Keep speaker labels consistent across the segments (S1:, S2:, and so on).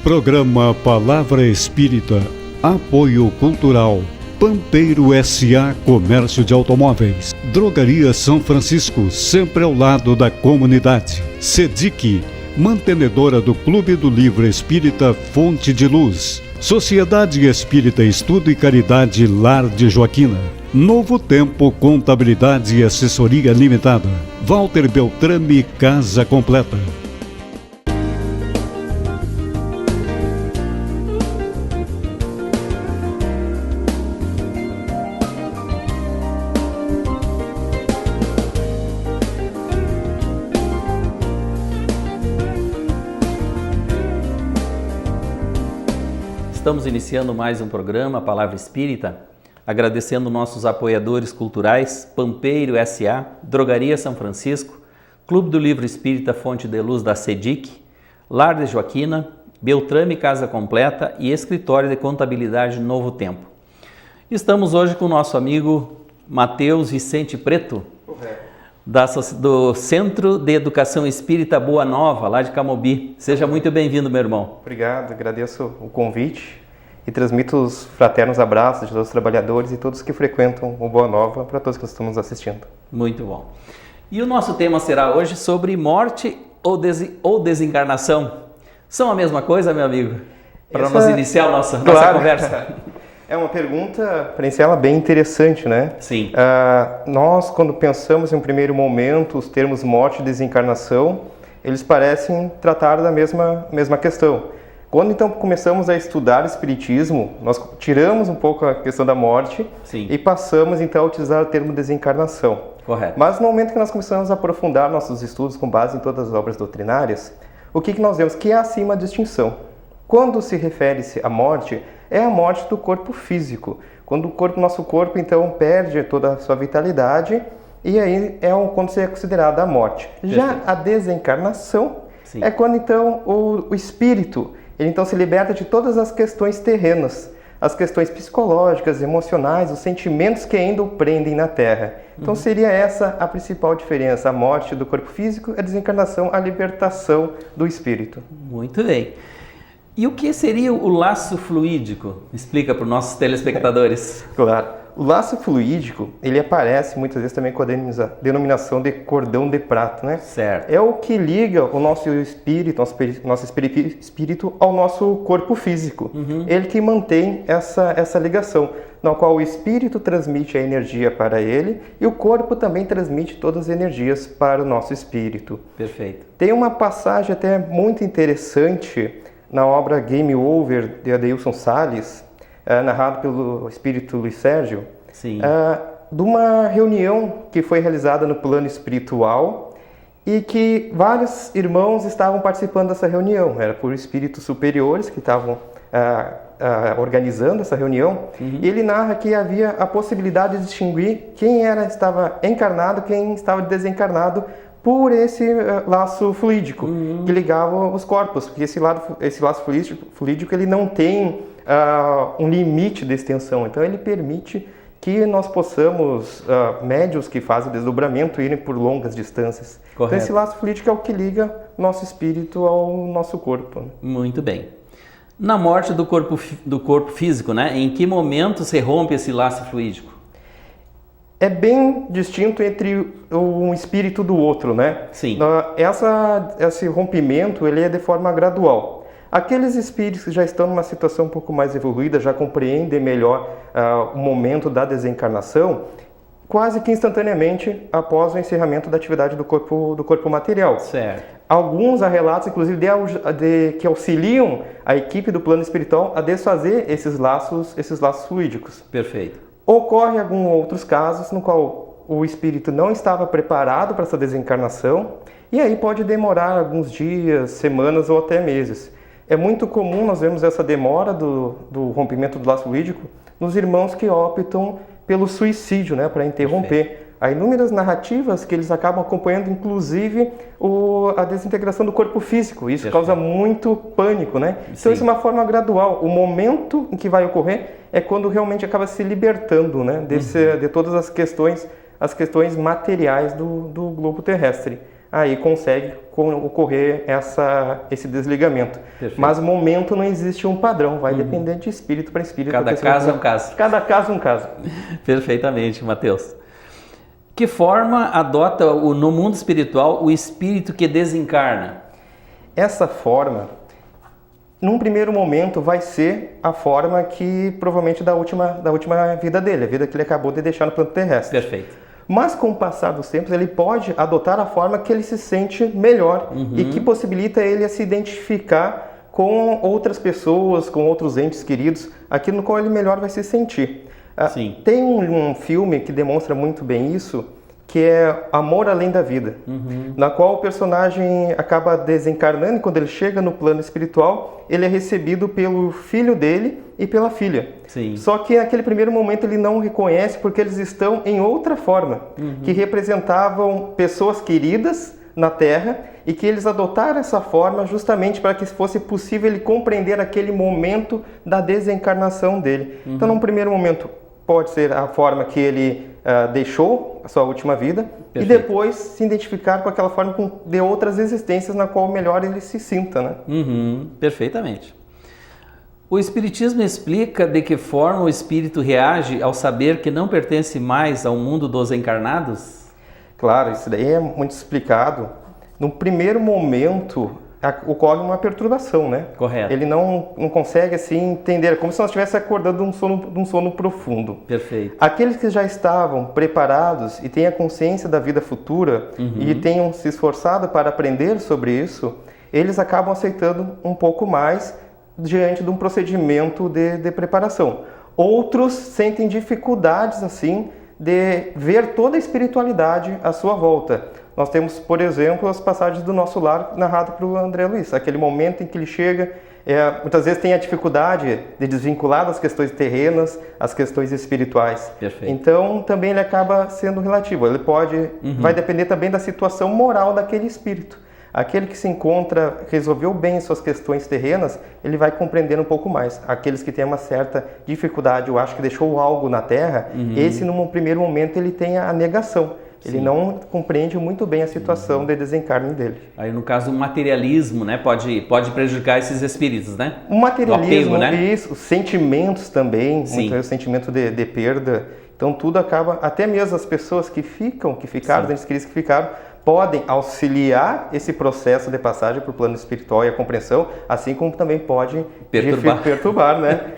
S1: Programa Palavra Espírita, Apoio Cultural, Pampeiro S.A. Comércio de Automóveis, Drogaria São Francisco, sempre ao lado da comunidade, SEDIC, mantenedora do Clube do Livro Espírita Fonte de Luz, Sociedade Espírita Estudo e Caridade Lar de Joaquina, Novo Tempo Contabilidade e Assessoria Limitada, Walter Beltrame Casa Completa.
S2: Estamos iniciando mais um programa, Palavra Espírita, agradecendo nossos apoiadores culturais, Pampeiro S.A., Drogaria São Francisco, Clube do Livro Espírita Fonte de Luz da SEDIC, Lar de Joaquina, Beltrame Casa Completa e Escritório de Contabilidade Novo Tempo. Estamos hoje com o nosso amigo Matheus Vicente Preto, do Centro de Educação Espírita Boa Nova, lá de Camobi. Seja muito bem-vindo, meu irmão.
S3: Obrigado, agradeço o convite e transmito os fraternos abraços de todos os trabalhadores e todos que frequentam o Boa Nova, para todos que estamos assistindo.
S2: Muito bom. E o nosso tema será hoje sobre morte ou desencarnação. São a mesma coisa, meu amigo? Para nós iniciar nossa conversa.
S3: É uma pergunta, para iniciar, bem interessante, né?
S2: Sim.
S3: Nós, quando pensamos em um primeiro momento, os termos morte e desencarnação, eles parecem tratar da mesma questão. Quando, então, começamos a estudar o Espiritismo, nós tiramos um pouco a questão da morte.
S2: Sim.
S3: E passamos, então, a utilizar o termo desencarnação.
S2: Correto.
S3: Mas, no momento que nós começamos a aprofundar nossos estudos com base em todas as obras doutrinárias, o que nós vemos? Que é acima a distinção. Quando se refere-se à morte, é a morte do corpo físico. Quando nosso corpo, então, perde toda a sua vitalidade, e aí quando é considerada a morte.
S2: Perfeito.
S3: Já a desencarnação,
S2: sim,
S3: é quando, então, o espírito, ele, então, se liberta de todas as questões terrenas, as questões psicológicas, emocionais, os sentimentos que ainda o prendem na Terra. Então, seria essa a principal diferença, a morte do corpo físico, a desencarnação, a libertação do espírito.
S2: Muito bem. E o que seria o laço fluídico? Explica para os nossos telespectadores.
S3: Claro. O laço fluídico, ele aparece muitas vezes também com a denominação de cordão de prata, né?
S2: Certo.
S3: É o que liga o nosso espírito, nosso espírito ao nosso corpo físico. Ele que mantém essa ligação, na qual o espírito transmite a energia para ele e o corpo também transmite todas as energias para o nosso espírito.
S2: Perfeito.
S3: Tem uma passagem até muito interessante na obra Game Over, de Adeilson Salles, narrado pelo espírito Luiz Sérgio,
S2: sim,
S3: de uma reunião que foi realizada no plano espiritual e que vários irmãos estavam participando dessa reunião. Era por espíritos superiores que estavam organizando essa reunião. E ele narra que havia a possibilidade de distinguir quem estava encarnado, quem estava desencarnado, por esse laço fluídico que ligava os corpos, porque esse laço fluídico ele não tem um limite de extensão, então ele permite que nós possamos, médios que fazem desdobramento, irem por longas distâncias.
S2: Correto.
S3: Então esse laço fluídico é o que liga nosso espírito ao nosso corpo.
S2: Muito bem. Na morte do corpo físico, né? Em que momento se rompe esse laço fluídico?
S3: É bem distinto entre um espírito do outro, né?
S2: Sim.
S3: Esse rompimento ele é de forma gradual. Aqueles espíritos que já estão numa situação um pouco mais evoluída, já compreendem melhor o momento da desencarnação, quase que instantaneamente após o encerramento da atividade do corpo material.
S2: Certo.
S3: Alguns há relatos, inclusive, que auxiliam a equipe do plano espiritual a desfazer esses laços fluídicos.
S2: Perfeito.
S3: Ocorre alguns outros casos no qual o espírito não estava preparado para essa desencarnação e aí pode demorar alguns dias, semanas ou até meses. É muito comum nós vermos essa demora do rompimento do laço fluídico nos irmãos que optam pelo suicídio, né, para interromper. Perfeito. Há inúmeras narrativas que eles acabam acompanhando, inclusive a desintegração do corpo físico. Isso causa muito pânico, né? Sim. Então isso é uma forma gradual. O momento em que vai ocorrer é quando realmente acaba se libertando, né, de todas as questões materiais do globo terrestre. aí consegue ocorrer esse desligamento.
S2: Perfeito.
S3: Mas no momento não existe um padrão, vai depender de espírito para espírito.
S2: Cada caso é um caso.
S3: Cada caso é um caso.
S2: Perfeitamente, Matheus. Que forma adota no mundo espiritual o espírito que desencarna?
S3: Essa forma, num primeiro momento, vai ser a forma que provavelmente da última vida dele, a vida que ele acabou de deixar no plano terrestre.
S2: Perfeito.
S3: Mas com o passar dos tempos, ele pode adotar a forma que ele se sente melhor e que possibilita ele a se identificar com outras pessoas, com outros entes queridos, aquilo no qual ele melhor vai se sentir.
S2: Sim.
S3: Tem um filme que demonstra muito bem isso, que é Amor Além da Vida, na qual o personagem acaba desencarnando e quando ele chega no plano espiritual, ele é recebido pelo filho dele e pela filha.
S2: Sim.
S3: Só que naquele primeiro momento ele não reconhece porque eles estão em outra forma, que representavam pessoas queridas na Terra e que eles adotaram essa forma justamente para que fosse possível ele compreender aquele momento da desencarnação dele. Então, num primeiro momento, pode ser a forma que ele deixou a sua última vida. Perfeito. E depois se identificar com aquela forma de outras existências na qual melhor ele se sinta, né?
S2: Perfeitamente. O Espiritismo explica de que forma o espírito reage ao saber que não pertence mais ao mundo dos encarnados?
S3: Claro, isso daí é muito explicado. No primeiro momento, ocorre uma perturbação, né?
S2: Correto.
S3: Ele não consegue assim entender, como se nós estivesse acordando de um sono profundo.
S2: Perfeito.
S3: Aqueles que já estavam preparados e têm a consciência da vida futura e tenham se esforçado para aprender sobre isso, eles acabam aceitando um pouco mais diante de um procedimento de preparação. Outros sentem dificuldades assim de ver toda a espiritualidade à sua volta. Nós temos, por exemplo, as passagens do Nosso Lar narrado pelo André Luiz, aquele momento em que ele chega, muitas vezes tem a dificuldade de desvincular das questões terrenas, as questões espirituais.
S2: Perfeito.
S3: Então, também ele acaba sendo relativo. Ele pode, vai depender também da situação moral daquele espírito. Aquele que se encontra, resolveu bem suas questões terrenas, ele vai compreender um pouco mais. Aqueles que têm uma certa dificuldade, eu acho que deixou algo na Terra, esse, num primeiro momento, ele tem a negação. Ele não compreende muito bem a situação de desencarne dele.
S2: Aí, no caso, o materialismo, né, pode prejudicar esses espíritos, né?
S3: O materialismo,
S2: apego, né?
S3: Isso, os sentimentos também, muitas vezes o sentimento de perda. Então, tudo acaba, até mesmo as pessoas que ficaram, os entes queridos que ficaram, podem auxiliar esse processo de passagem para o plano espiritual e a compreensão, assim como também pode perturbar, né?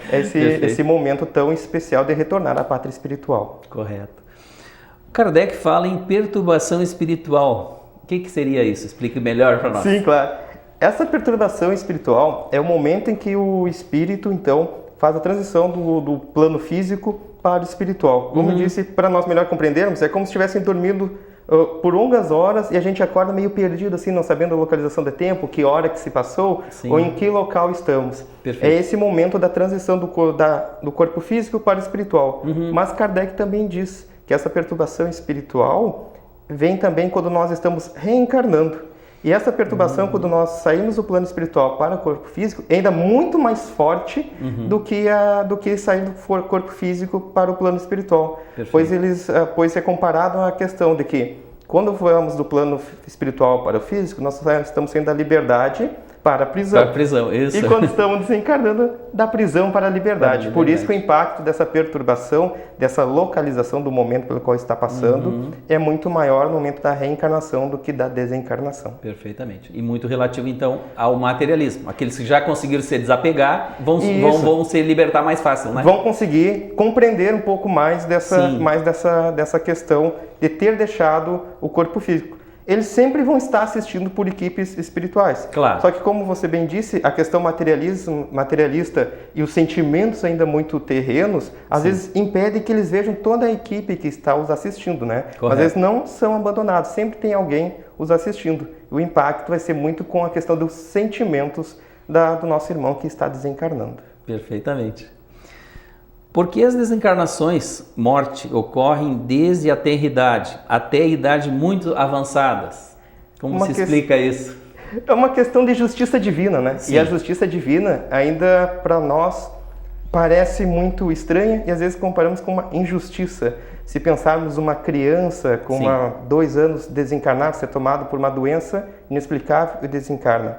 S3: esse momento tão especial de retornar à pátria espiritual.
S2: Correto. Kardec fala em perturbação espiritual. O que seria isso? Explique melhor para nós.
S3: Sim, claro. Essa perturbação espiritual é o momento em que o espírito, então, faz a transição do plano físico para o espiritual. Como eu disse, para nós melhor compreendermos, é como se estivessem dormindo por longas horas e a gente acorda meio perdido, assim, não sabendo a localização do tempo, que hora que se passou, ou em que local estamos.
S2: Perfeito.
S3: É esse momento da transição do corpo físico para o espiritual. Mas Kardec também diz que essa perturbação espiritual vem também quando nós estamos reencarnando. E essa perturbação, quando nós saímos do plano espiritual para o corpo físico, é ainda muito mais forte do que sair do corpo físico para o plano espiritual. Pois é comparado à questão de que, quando vamos do plano espiritual para o físico, nós estamos saindo da liberdade para a prisão.
S2: Para a prisão, isso.
S3: E quando estamos desencarnando, da prisão para a liberdade. Por isso que o impacto dessa perturbação, dessa localização do momento pelo qual está passando, é muito maior no momento da reencarnação do que da desencarnação.
S2: Perfeitamente. E muito relativo, então, ao materialismo. Aqueles que já conseguiram se desapegar vão se libertar mais fácil, né?
S3: Vão conseguir compreender um pouco mais dessa questão de ter deixado o corpo físico. Eles sempre vão estar assistindo por equipes espirituais.
S2: Claro.
S3: Só que, como você bem disse, a questão materialista e os sentimentos ainda muito terrenos, às vezes impedem que eles vejam toda a equipe que está os assistindo, né?
S2: Correto.
S3: Às vezes não são abandonados, sempre tem alguém os assistindo. O impacto vai ser muito com a questão dos sentimentos do nosso irmão que está desencarnando.
S2: Perfeitamente. Por que as desencarnações, morte, ocorrem desde a tenridade até idade muito avançadas? Como se explica isso?
S3: É uma questão de justiça divina, né?
S2: Sim.
S3: E a justiça divina, ainda para nós, parece muito estranha e às vezes comparamos com uma injustiça. Se pensarmos uma criança com 2 anos desencarnar, ser tomado por uma doença inexplicável e desencarna.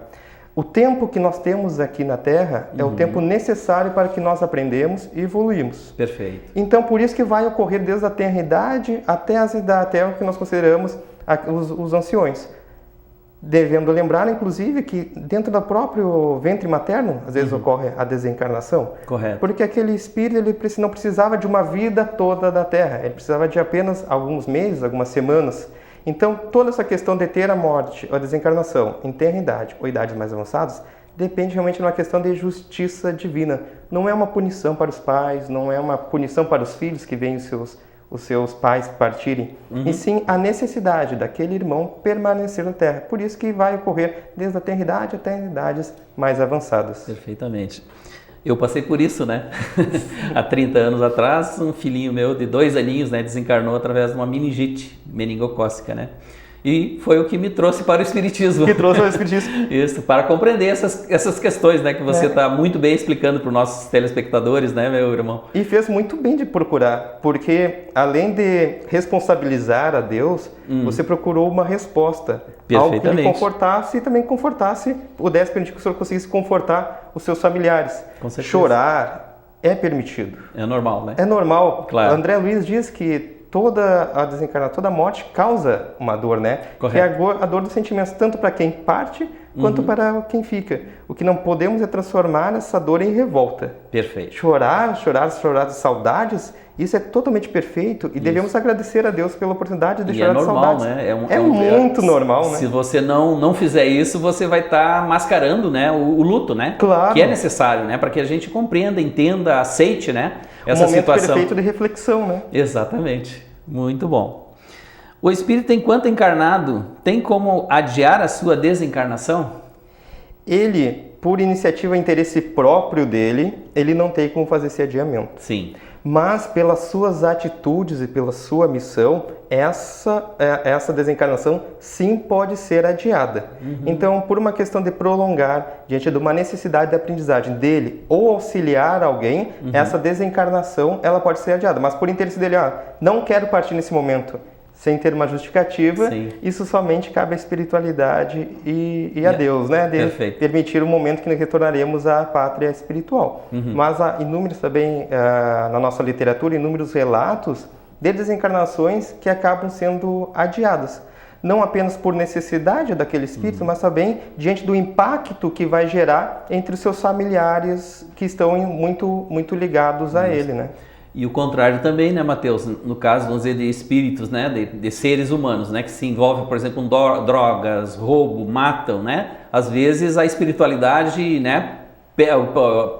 S3: O tempo que nós temos aqui na Terra é o tempo necessário para que nós aprendemos e evoluímos.
S2: Perfeito.
S3: Então, por isso que vai ocorrer desde a tenridade até o que nós consideramos os anciões. Devendo lembrar, inclusive, que dentro do próprio ventre materno, às vezes ocorre a desencarnação.
S2: Correto.
S3: Porque aquele espírito ele não precisava de uma vida toda da Terra, ele precisava de apenas alguns meses, algumas semanas. Então, toda essa questão de ter a morte ou a desencarnação em tenridade ou idades mais avançadas, depende realmente de uma questão de justiça divina. Não é uma punição para os pais, não é uma punição para os filhos que veem os seus pais partirem, e sim a necessidade daquele irmão permanecer na Terra. Por isso que vai ocorrer desde a tenridade até idades mais avançadas.
S2: Perfeitamente. Eu passei por isso, né? Há 30 anos atrás, um filhinho meu de 2 aninhos, né, desencarnou através de uma meningite meningocócica, né? E foi o que me trouxe para o Espiritismo.
S3: Que trouxe para o Espiritismo.
S2: Isso, para compreender essas questões, né, que você está muito bem explicando para os nossos telespectadores, né, meu irmão?
S3: E fez muito bem de procurar, porque além de responsabilizar a Deus, você procurou uma resposta. Algo que lhe confortasse e também pudesse permitir que o senhor conseguisse confortar os seus familiares.
S2: Com certeza.
S3: Chorar é permitido.
S2: É normal, né?
S3: É normal.
S2: Claro.
S3: André Luiz diz que toda a desencarnação, toda a morte causa uma dor, né?
S2: Correto.
S3: Que é a dor dos sentimentos, tanto para quem parte, quanto para quem fica. O que não podemos é transformar essa dor em revolta.
S2: Perfeito.
S3: Chorar de saudades, isso é totalmente perfeito e devemos agradecer a Deus pela oportunidade de chorar de saudades.
S2: Né?
S3: É muito normal, né?
S2: Se você não fizer isso, você vai estar mascarando, né, o luto, né?
S3: Claro.
S2: Que é necessário, né? Para que a gente compreenda, entenda, aceite, né, essa
S3: momento
S2: situação.
S3: Perfeito de reflexão, né?
S2: Exatamente. Muito bom. O espírito, enquanto encarnado, tem como adiar a sua desencarnação?
S3: Ele, por iniciativa e interesse próprio dele, ele não tem como fazer esse adiamento.
S2: Sim.
S3: Mas pelas suas atitudes e pela sua missão, essa desencarnação sim pode ser adiada. Então, por uma questão de prolongar, diante de uma necessidade de aprendizagem dele ou auxiliar alguém, essa desencarnação ela pode ser adiada. Mas por interesse dele, não quero partir nesse momento, sem ter uma justificativa, isso somente cabe à espiritualidade e a Deus, né? De permitir o momento que nós retornaremos à pátria espiritual. Mas há inúmeros também, na nossa literatura, inúmeros relatos de desencarnações que acabam sendo adiadas. Não apenas por necessidade daquele espírito, mas também diante do impacto que vai gerar entre os seus familiares que estão muito ligados a ele, né?
S2: E o contrário também, né, Mateus? No caso, vamos dizer, de espíritos, né, de seres humanos, né, que se envolvem, por exemplo, em drogas, roubo, matam, né? Às vezes a espiritualidade, né,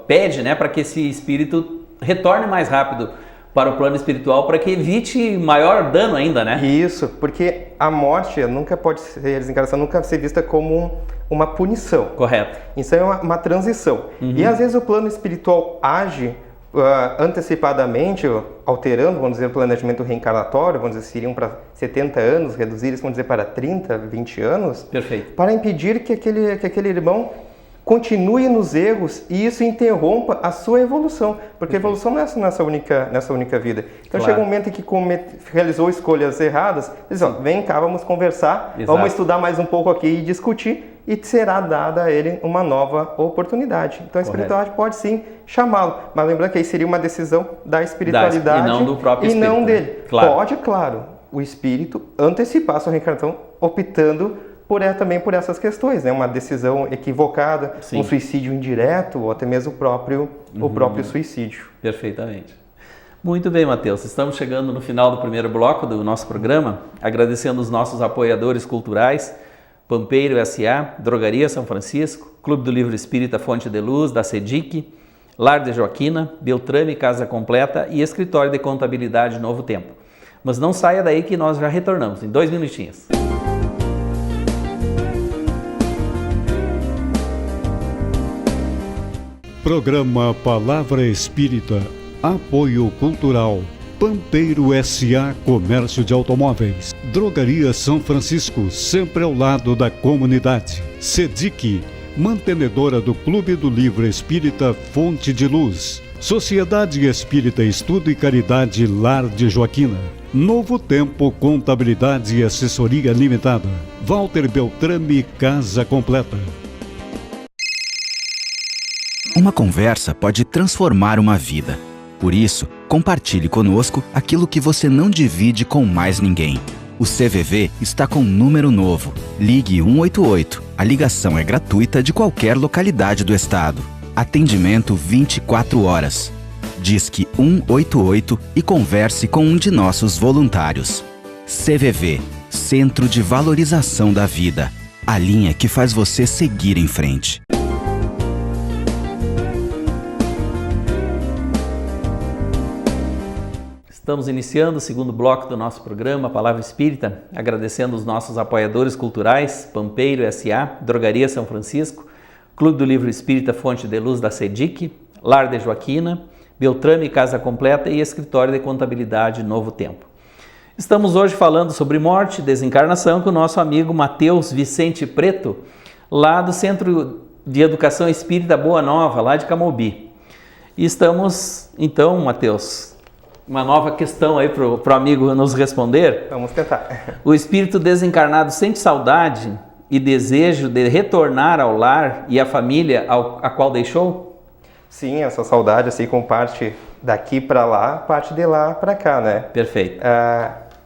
S2: pede, né, para que esse espírito retorne mais rápido para o plano espiritual, para que evite maior dano ainda, né?
S3: Isso, porque a morte nunca pode ser, a desencarnação nunca ser vista como uma punição.
S2: Correto.
S3: Isso é uma transição. E às vezes o plano espiritual age antecipadamente, alterando, vamos dizer, o planejamento reencarnatório, vamos dizer, seriam para 70 anos, reduzir isso, vamos dizer, para 30, 20 anos.
S2: Perfeito.
S3: Para impedir que aquele irmão continue nos erros e isso interrompa a sua evolução, porque a evolução não é nessa única vida. Então chega um momento em que realizou escolhas erradas, diz, vem cá, vamos conversar, vamos estudar mais um pouco aqui e discutir, e será dada a ele uma nova oportunidade. Então a espiritualidade pode sim chamá-lo, mas lembrando que aí seria uma decisão da espiritualidade
S2: e não do próprio espírito,
S3: e não dele.
S2: Né? Claro.
S3: Pode, claro, o espírito antecipar a sua reencarnação optando também por essas questões, né? Uma decisão equivocada, um suicídio indireto ou até mesmo o próprio suicídio.
S2: Perfeitamente. Muito bem, Mateus. Estamos chegando no final do primeiro bloco do nosso programa, agradecendo os nossos apoiadores culturais, Pampeiro S.A., Drogaria São Francisco, Clube do Livro Espírita Fonte de Luz, da SEDIC, Lar de Joaquina, Beltrame Casa Completa e Escritório de Contabilidade Novo Tempo. Mas não saia daí que nós já retornamos, em 2 minutinhos.
S1: Programa Palavra Espírita, Apoio Cultural, Pampeiro S.A. Comércio de Automóveis, Drogaria São Francisco, sempre ao lado da comunidade, SEDIC, mantenedora do Clube do Livro Espírita Fonte de Luz, Sociedade Espírita Estudo e Caridade Lar de Joaquina. Novo Tempo Contabilidade e Assessoria Limitada. Walter Beltrame Casa Completa.
S4: Uma conversa pode transformar uma vida. Por isso, compartilhe conosco aquilo que você não divide com mais ninguém. O CVV está com um número novo. Ligue 188. A ligação é gratuita de qualquer localidade do estado. Atendimento 24 horas. Disque 188 e converse com um de nossos voluntários. CVV, Centro de Valorização da Vida. A linha que faz você seguir em frente.
S2: Estamos iniciando o segundo bloco do nosso programa Palavra Espírita, agradecendo os nossos apoiadores culturais, Pampeiro S.A., Drogaria São Francisco, Clube do Livro Espírita Fonte de Luz da SEDIC, Lar de Joaquina, Beltrame Casa Completa e Escritório de Contabilidade Novo Tempo. Estamos hoje falando sobre morte e desencarnação com o nosso amigo Matheus Vicente Preto, lá do Centro de Educação Espírita Boa Nova, lá de Camobi. E estamos, então, Matheus, uma nova questão aí para o amigo nos responder.
S3: Vamos tentar.
S2: O espírito desencarnado sente saudade e desejo de retornar ao lar e à família a qual deixou?
S3: Sim, essa saudade, assim como parte daqui para lá, parte de lá para cá, né?
S2: Perfeito.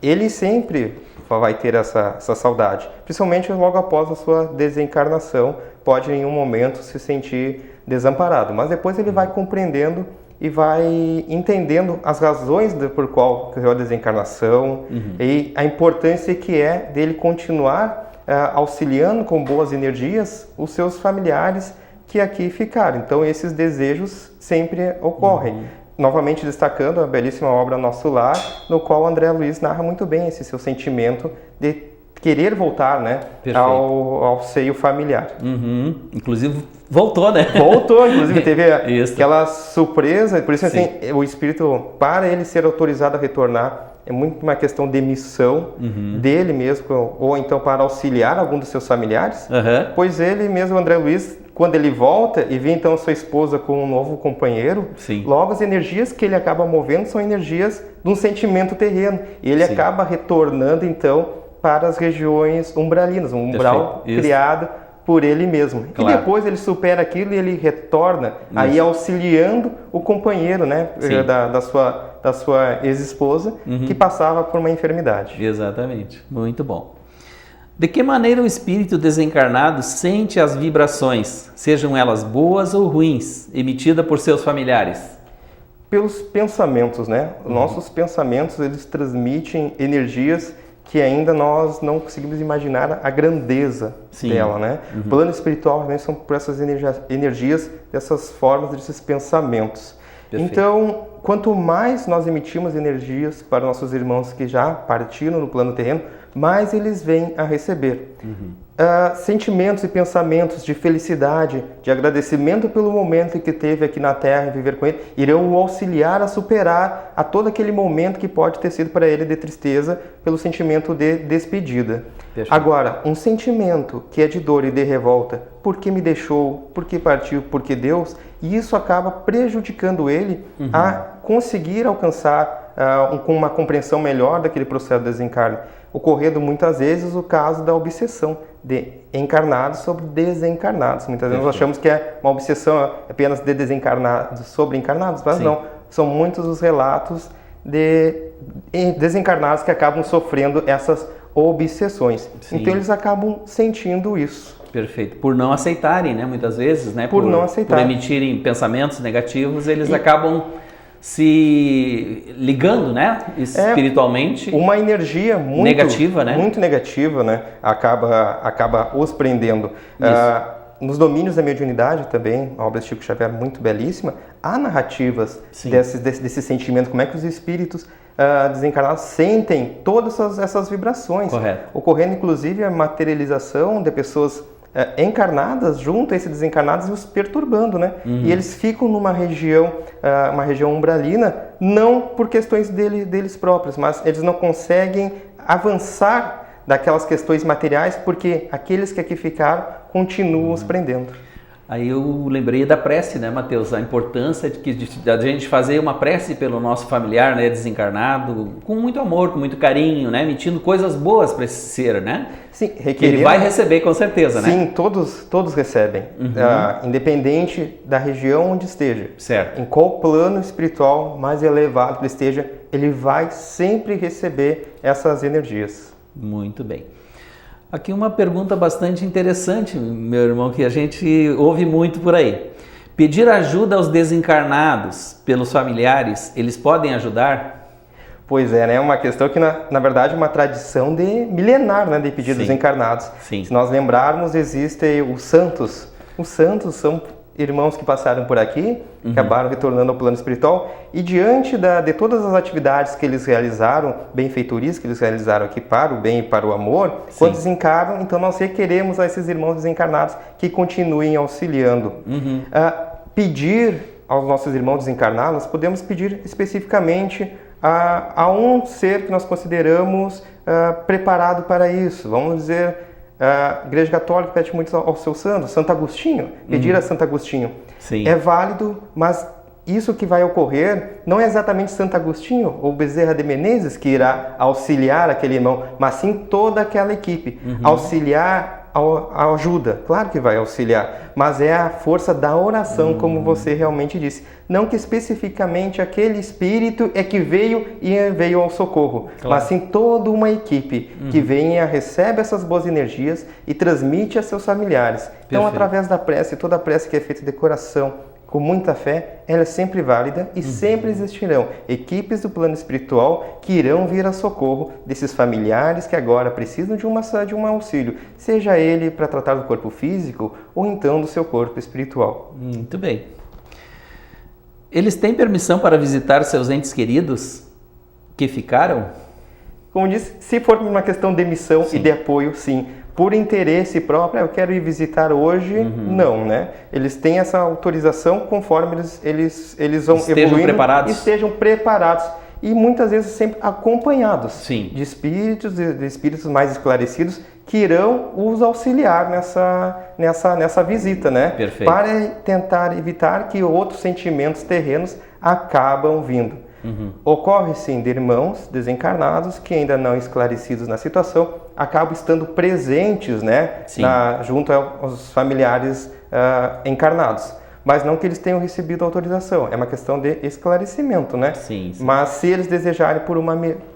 S3: Ele sempre vai ter essa saudade, principalmente logo após a sua desencarnação, pode em um momento se sentir desamparado, mas depois ele vai compreendendo e vai entendendo as razões por qual ocorreu a desencarnação e a importância que é dele continuar auxiliando com boas energias os seus familiares que aqui ficaram. Então esses desejos sempre ocorrem. Novamente destacando a belíssima obra Nosso Lar, no qual André Luiz narra muito bem esse seu sentimento de querer voltar, né, ao seio familiar.
S2: Inclusive voltou, né?
S3: Voltou, inclusive teve aquela surpresa, por isso assim, o espírito, para ele ser autorizado a retornar, é muito uma questão de missão dele mesmo, ou então para auxiliar algum dos seus familiares, pois ele mesmo, André Luiz, quando ele volta e vê então sua esposa com um novo companheiro, logo as energias que ele acaba movendo são energias de um sentimento terreno, e ele acaba retornando então para as regiões umbralinas, um umbral criado por ele mesmo. E depois ele supera aquilo e ele retorna aí auxiliando o companheiro, né, da sua ex-esposa, que passava por uma enfermidade.
S2: Exatamente, muito bom. De que maneira o espírito desencarnado sente as vibrações, sejam elas boas ou ruins, emitidas por seus familiares?
S3: Pelos pensamentos, né? Nossos pensamentos, eles transmitem energias que ainda nós não conseguimos imaginar a grandeza dela, né? O plano espiritual realmente são por essas energias, dessas formas, desses pensamentos. Perfeito. Então, quanto mais nós emitimos energias para nossos irmãos que já partiram no plano terreno, mais eles vêm a receber. Sentimentos e pensamentos de felicidade, de agradecimento pelo momento que teve aqui na Terra e viver com ele, irão o auxiliar a superar a todo aquele momento que pode ter sido para ele de tristeza pelo sentimento de despedida. Perfeito. Agora, um sentimento que é de dor e de revolta, por que me deixou, por que partiu, por que Deus, e isso acaba prejudicando ele a conseguir alcançar com uma compreensão melhor daquele processo de desencarne, ocorrendo muitas vezes o caso da obsessão de encarnados sobre desencarnados. Muitas vezes nós achamos que é uma obsessão apenas de desencarnados sobre encarnados, mas não, são muitos os relatos de desencarnados que acabam sofrendo essas obsessões. Então eles acabam sentindo isso.
S2: Perfeito. Por não aceitarem, né? Muitas vezes, né? Por
S3: não aceitar.
S2: Por emitirem pensamentos negativos, eles acabam se ligando, né? Espiritualmente.
S3: Uma energia muito
S2: negativa, né?
S3: Muito negativa, né? Acaba os prendendo. Nos domínios da mediunidade também, a obra de Chico Xavier muito belíssima, há narrativas desse sentimento, como é que os espíritos desencarnados sentem todas essas vibrações.
S2: Correto.
S3: Ocorrendo inclusive a materialização de pessoas encarnadas junto a esses desencarnados e os perturbando, né? E eles ficam numa região, uma região umbralina, não por questões deles próprios, mas eles não conseguem avançar daquelas questões materiais porque aqueles que aqui ficaram continuam os prendendo.
S2: Aí eu lembrei da prece, né, Mateus? A importância de a gente fazer uma prece pelo nosso familiar, né, desencarnado, com muito amor, com muito carinho, né, emitindo coisas boas para esse ser, né?
S3: Sim,
S2: que ele vai receber com certeza, né?
S3: Sim, todos recebem, independente da região onde esteja.
S2: Certo.
S3: Em qual plano espiritual mais elevado ele esteja, ele vai sempre receber essas energias.
S2: Muito bem. Aqui uma pergunta bastante interessante, meu irmão, que a gente ouve muito por aí. Pedir ajuda aos desencarnados pelos familiares, eles podem ajudar?
S3: Pois é, né? Uma questão que, na verdade, é uma tradição milenar, né? De pedir aos desencarnados.
S2: Sim.
S3: Se nós lembrarmos, existem os santos. Os santos são irmãos que passaram por aqui, acabaram retornando ao plano espiritual, e diante de todas as atividades que eles realizaram, benfeitorias que eles realizaram aqui para o bem e para o amor, quando desencarnam, então nós requeremos a esses irmãos desencarnados que continuem auxiliando. Pedir aos nossos irmãos desencarnados, nós podemos pedir especificamente a um ser que nós consideramos preparado para isso. Vamos dizer, a Igreja Católica pede muito ao seu santo, Santo Agostinho, pedir a Santo Agostinho.
S2: Sim.
S3: É válido, mas isso que vai ocorrer não é exatamente Santo Agostinho ou Bezerra de Menezes que irá auxiliar aquele irmão, mas sim toda aquela equipe. Auxiliar a ajuda, claro que vai auxiliar, mas é a força da oração, como você realmente disse. Não que especificamente aquele espírito é que veio ao socorro, mas sim toda uma equipe que recebe essas boas energias e transmite a seus familiares.
S2: Perfeito.
S3: Então, através da prece, toda a prece que é feita de coração, com muita fé, ela é sempre válida e sempre existirão equipes do plano espiritual que irão vir a socorro desses familiares que agora precisam de um auxílio, seja ele para tratar do corpo físico ou então do seu corpo espiritual.
S2: Muito bem. Eles têm permissão para visitar seus entes queridos que ficaram?
S3: Como disse, se for uma questão de missão e de apoio, sim. Por interesse próprio, eu quero ir visitar hoje, não, né? Eles têm essa autorização conforme eles vão evoluindo e estejam preparados. E muitas vezes sempre acompanhados de espíritos mais esclarecidos que irão os auxiliar nessa visita, né?
S2: Perfeito.
S3: Para tentar evitar que outros sentimentos terrenos acabam vindo. Ocorre sim de irmãos desencarnados que ainda não esclarecidos na situação acabam estando presentes, né, junto aos familiares encarnados. Mas não que eles tenham recebido autorização, é uma questão de esclarecimento, né?
S2: Sim.
S3: Mas se eles desejarem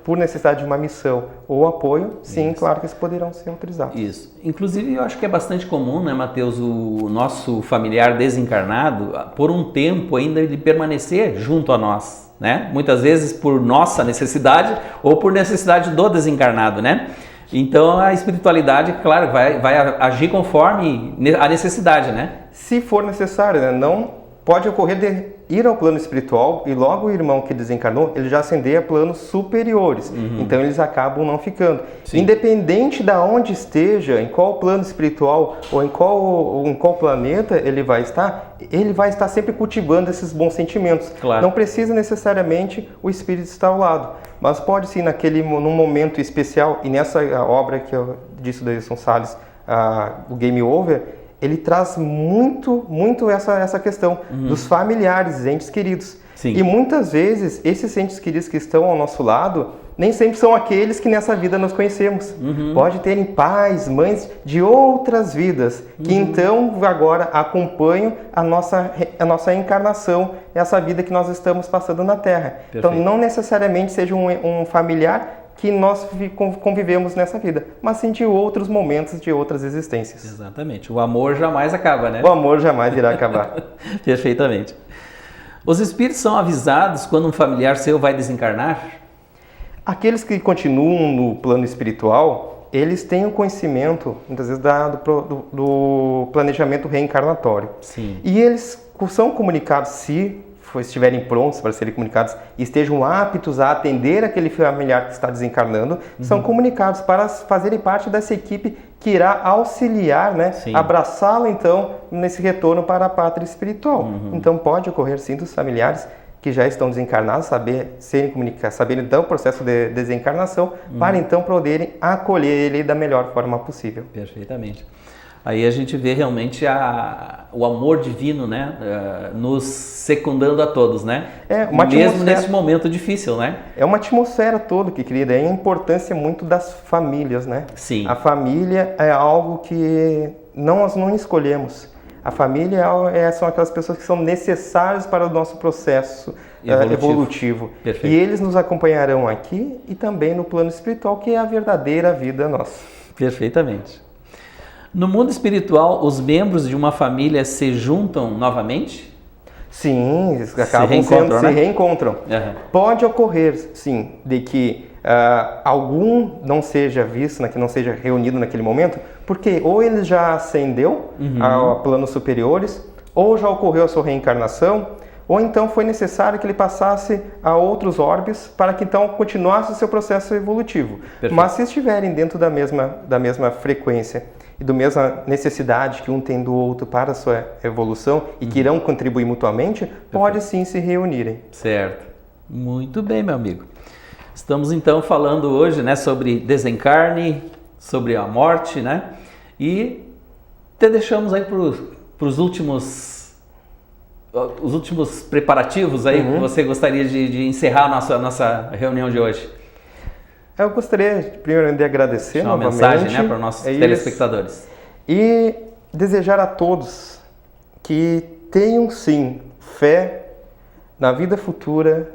S3: por necessidade de uma missão ou apoio, sim, claro que eles poderão ser autorizados.
S2: Isso. Inclusive, eu acho que é bastante comum, né, Mateus, o nosso familiar desencarnado, por um tempo ainda ele permanecer junto a nós, né? Muitas vezes por nossa necessidade ou por necessidade do desencarnado, né? Então a espiritualidade, claro, vai agir conforme a necessidade, né?
S3: Se for necessário, né? Não pode ocorrer de ir ao plano espiritual e logo o irmão que desencarnou, ele já ascender a planos superiores. Então eles acabam não ficando.
S2: Sim.
S3: Independente de onde esteja, em qual plano espiritual ou em qual planeta ele vai estar sempre cultivando esses bons sentimentos.
S2: Claro.
S3: Não precisa necessariamente o espírito estar ao lado, mas pode sim num momento especial, e nessa obra que eu disse do Wilson Salles, o Game Over, ele traz muito essa questão dos familiares, entes queridos.
S2: Sim.
S3: E muitas vezes, esses entes queridos que estão ao nosso lado, nem sempre são aqueles que nessa vida nós conhecemos. Pode terem pais, mães de outras vidas, que então agora acompanham a nossa encarnação, essa vida que nós estamos passando na Terra.
S2: Perfeito.
S3: Então, não necessariamente seja um familiar que nós convivemos nessa vida, mas sim de outros momentos, de outras existências.
S2: Exatamente. O amor jamais acaba, né?
S3: O amor jamais irá acabar.
S2: Perfeitamente. Os espíritos são avisados quando um familiar seu vai desencarnar?
S3: Aqueles que continuam no plano espiritual, eles têm o conhecimento, muitas vezes, do planejamento reencarnatório.
S2: Sim.
S3: E eles são comunicados, se estiverem prontos para serem comunicados e estejam aptos a atender aquele familiar que está desencarnando, são comunicados para fazerem parte dessa equipe que irá auxiliar, né, abraçá-lo então nesse retorno para a pátria espiritual. Então pode ocorrer sim dos familiares que já estão desencarnados saberem então o processo de desencarnação para então poderem acolher ele da melhor forma possível.
S2: Perfeitamente. Aí a gente vê realmente o amor divino, né, nos secundando a todos, né? Mesmo nesse momento difícil, né?
S3: É uma atmosfera toda que cria, daí a importância muito das famílias, né?
S2: Sim.
S3: A família é algo que nós não escolhemos. A família são aquelas pessoas que são necessárias para o nosso processo evolutivo.
S2: Perfeito.
S3: E eles nos acompanharão aqui e também no plano espiritual, que é a verdadeira vida nossa.
S2: Perfeitamente. No mundo espiritual, os membros de uma família se juntam novamente?
S3: Sim, eles acabam
S2: se
S3: reencontram.
S2: Uhum.
S3: Pode ocorrer, sim, de que algum não seja visto, que não seja reunido naquele momento, porque ou ele já ascendeu a planos superiores, ou já ocorreu a sua reencarnação, ou então foi necessário que ele passasse a outros orbes para que então continuasse o seu processo evolutivo.
S2: Perfeito.
S3: Mas se estiverem dentro da mesma frequência e da mesma necessidade que um tem do outro para a sua evolução e que irão contribuir mutuamente, pode sim se reunirem.
S2: Certo. Muito bem, meu amigo. Estamos então falando hoje, né, sobre desencarne, sobre a morte, né? E te deixamos aí para os últimos preparativos aí que você gostaria de encerrar a nossa reunião de hoje.
S3: Eu gostaria primeiro de agradecer
S2: uma
S3: novamente.
S2: Mensagem, né, para os nossos telespectadores.
S3: E desejar a todos que tenham sim fé na vida futura,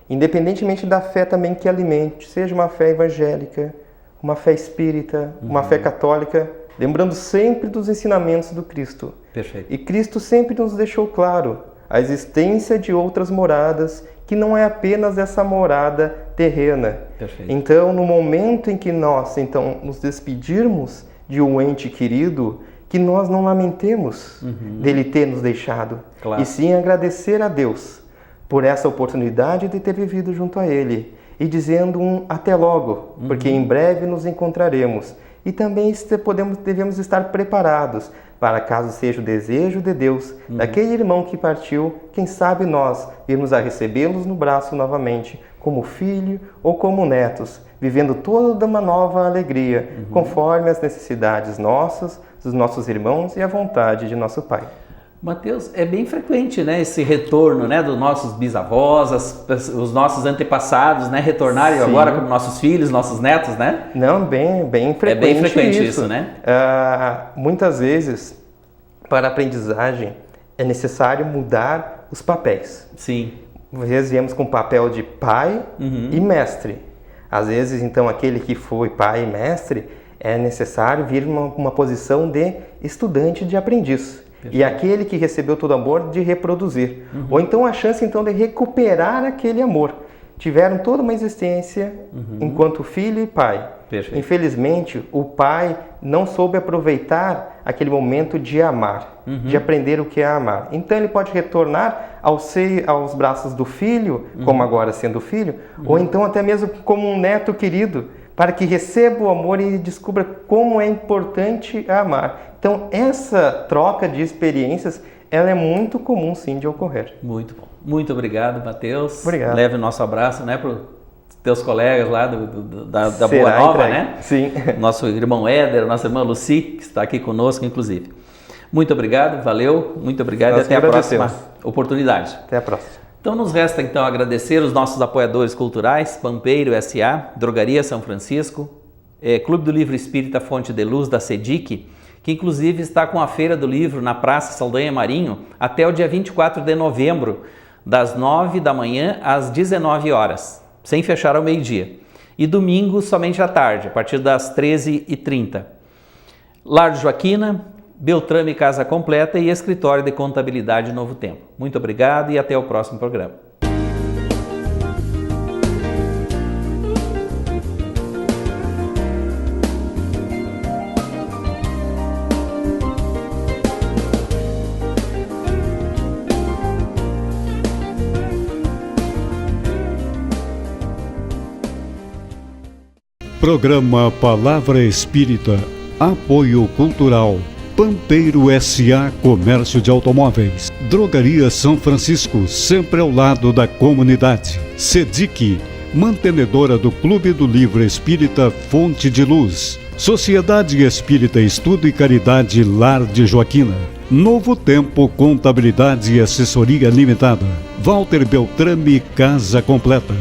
S3: independentemente da fé também que alimente, seja uma fé evangélica, uma fé espírita, uma fé católica, lembrando sempre dos ensinamentos do Cristo.
S2: Perfeito.
S3: E Cristo sempre nos deixou claro a existência de outras moradas, que não é apenas essa morada terrena.
S2: Perfeito.
S3: Então, no momento em que nós nos despedirmos de um ente querido, que nós não lamentemos dele ter nos deixado,
S2: claro.
S3: E sim agradecer a Deus por essa oportunidade de ter vivido junto a Ele e dizendo até logo, porque em breve nos encontraremos. E também devemos estar preparados para, caso seja o desejo de Deus, daquele irmão que partiu, quem sabe nós irmos a recebê-los no braço novamente, como filho ou como netos, vivendo toda uma nova alegria, conforme as necessidades nossas, dos nossos irmãos e a vontade de nosso Pai.
S2: Mateus, é bem frequente, né, esse retorno, né, dos nossos bisavós, os nossos antepassados, né, retornarem agora como nossos filhos, nossos netos, né?
S3: Não, bem frequente.
S2: É bem frequente isso, né?
S3: Muitas vezes, para a aprendizagem, é necessário mudar os papéis.
S2: Sim.
S3: Às vezes viemos com o papel de pai e mestre. Às vezes, então, aquele que foi pai e mestre, é necessário vir uma posição de estudante, de aprendiz. Perfeito. E aquele que recebeu todo o amor, de reproduzir. Ou então a chance então de recuperar aquele amor. Tiveram toda uma existência enquanto filho e pai. Perfeito. Infelizmente, o pai não soube aproveitar aquele momento de amar, de aprender o que é amar. Então ele pode retornar aos braços do filho, como agora sendo filho, ou então até mesmo como um neto querido, para que receba o amor e descubra como é importante amar. Então, essa troca de experiências, ela é muito comum, sim, de ocorrer.
S2: Muito bom. Muito obrigado, Mateus.
S3: Obrigado.
S2: Leve o nosso abraço, né, para os teus colegas lá da Boa Nova, né?
S3: Sim.
S2: Nosso irmão Éder, nossa irmã Lucy, que está aqui conosco, inclusive. Muito obrigado, valeu, muito obrigado e até a próxima oportunidade.
S3: Até a próxima.
S2: Então nos resta então agradecer os nossos apoiadores culturais, Pampeiro S.A., Drogaria São Francisco, Clube do Livro Espírita Fonte de Luz da SEDIC, que inclusive está com a Feira do Livro na Praça Saldanha Marinho até o dia 24 de novembro, das 9 da manhã às 19 horas, sem fechar ao meio-dia. E domingo somente à tarde, a partir das 13h30. Lar de Joaquina, Beltrame Casa Completa e Escritório de Contabilidade Novo Tempo. Muito obrigado e até o próximo programa.
S1: Programa Palavra Espírita, Apoio Cultural, Pampeiro S.A. Comércio de Automóveis, Drogaria São Francisco, sempre ao lado da comunidade, SEDIC, mantenedora do Clube do Livro Espírita Fonte de Luz, Sociedade Espírita Estudo e Caridade Lar de Joaquina. Novo Tempo Contabilidade e Assessoria Limitada. Walter Beltrame Casa Completa.